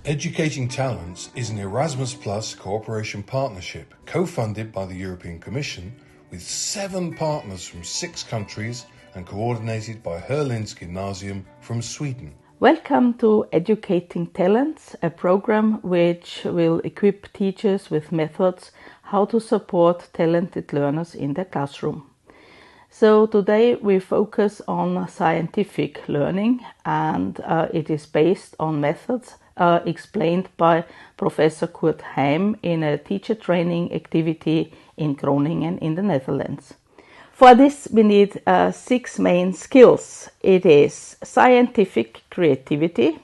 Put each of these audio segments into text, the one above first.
Educating Talents is an Erasmus Plus cooperation partnership co-funded by the European Commission with 7 partners from 6 countries and coordinated by Sjolins Gymnasium from Sweden. Welcome to Educating Talents, a program which will equip teachers with methods how to support talented learners in their classroom. So today we focus on scientific learning, and it is based on methods explained by Professor Kurt Heim in a teacher training activity in Groningen in the Netherlands. For this we need 6 main skills. It is scientific creativity,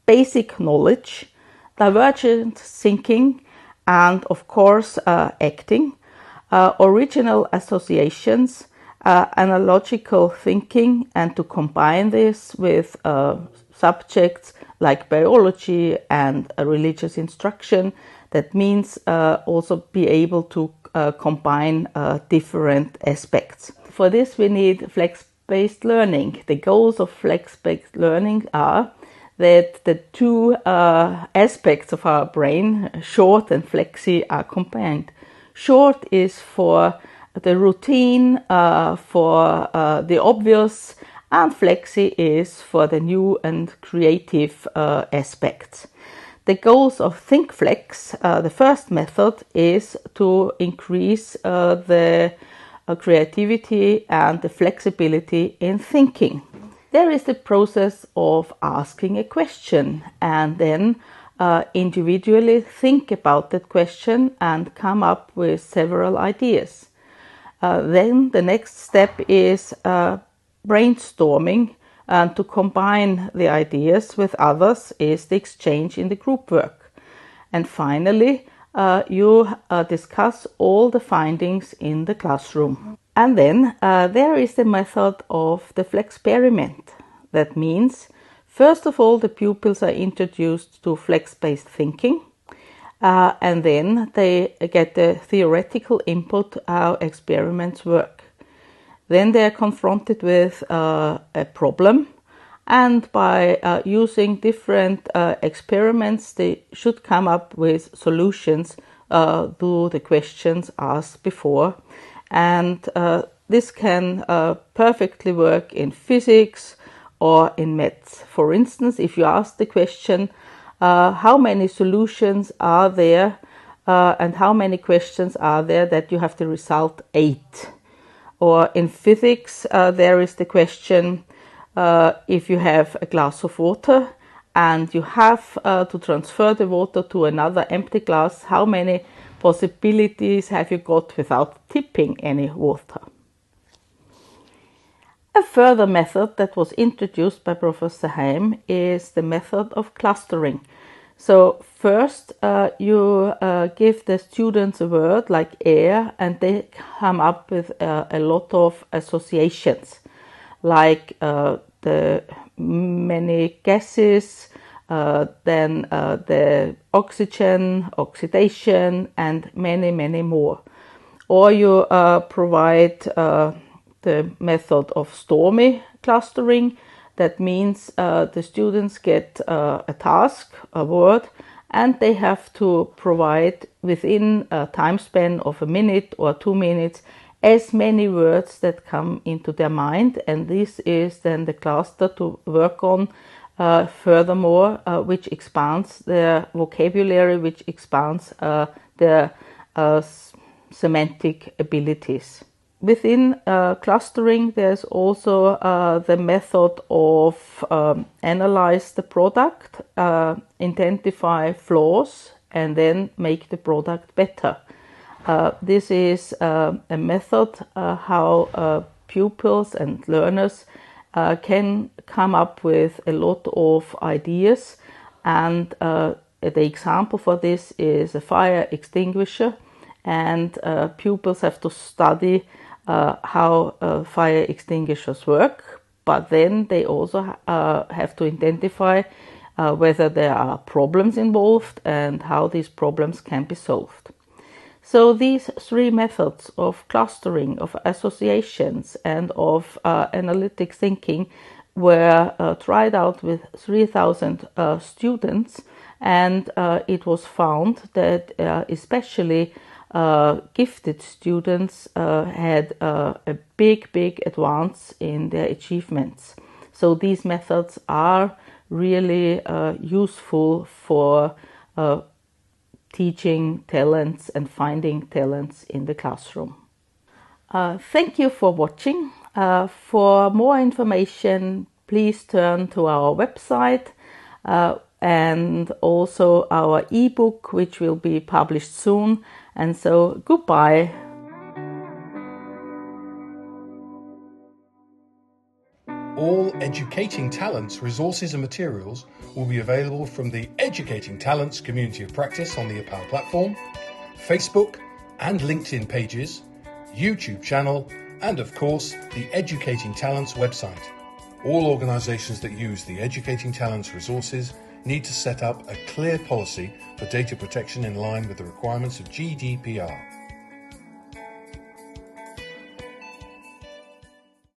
basic knowledge, divergent thinking, and of course acting, original associations, analogical thinking, and to combine this with subjects like biology and religious instruction. That means also be able to combine different aspects. For this we need flex-based learning. The goals of flex-based learning are that the 2 aspects of our brain, short and flexi, are combined. Short is for the routine, for the obvious, and flexi is for the new and creative aspects. The goals of ThinkFlex, the first method, is to increase the creativity and the flexibility in thinking. There is the process of asking a question and then individually think about that question and come up with several ideas. Then the next step is brainstorming, and to combine the ideas with others is the exchange in the group work. And finally, you discuss all the findings in the classroom. And then there is the method of the flexperiment. That means, first of all, the pupils are introduced to flex-based thinking, and then they get the theoretical input how experiments work. Then they are confronted with a problem, and by using different experiments, they should come up with solutions to the questions asked before. And this can perfectly work in physics or in maths. For instance, if you ask the question, how many solutions are there and how many questions are there that you have the result 8? Or in physics, there is the question, if you have a glass of water and you have to transfer the water to another empty glass, how many possibilities have you got without tipping any water? A further method that was introduced by Professor Heim is the method of clustering. So first you give the students a word like air, and they come up with a lot of associations, like the many gases, then the oxygen, oxidation, and many more. Or you provide the method of stormy clustering. That means the students get a task, a word, and they have to provide within a time span of a minute or 2 minutes as many words that come into their mind, and this is then the cluster to work on furthermore, which expands their vocabulary, which expands their semantic abilities. Within clustering, there's also the method of analyze the product, identify flaws, and then make the product better. This is a method how pupils and learners can come up with a lot of ideas, and the example for this is a fire extinguisher, and pupils have to study how fire extinguishers work, but then they also have to identify whether there are problems involved and how these problems can be solved. So these 3 methods of clustering, of associations, and of analytic thinking were tried out with 3,000 students, and it was found that especially gifted students had a big advance in their achievements. So these methods are really useful for teaching talents and finding talents in the classroom. Thank you for watching. For more information, please turn to our website and also our ebook, which will be published soon. And so, goodbye. All Educating Talents resources and materials will be available from the Educating Talents Community of Practice on the APAL platform, Facebook and LinkedIn pages, YouTube channel, and of course the Educating Talents website. All organisations that use the Educating Talents resources need to set up a clear policy for data protection in line with the requirements of GDPR.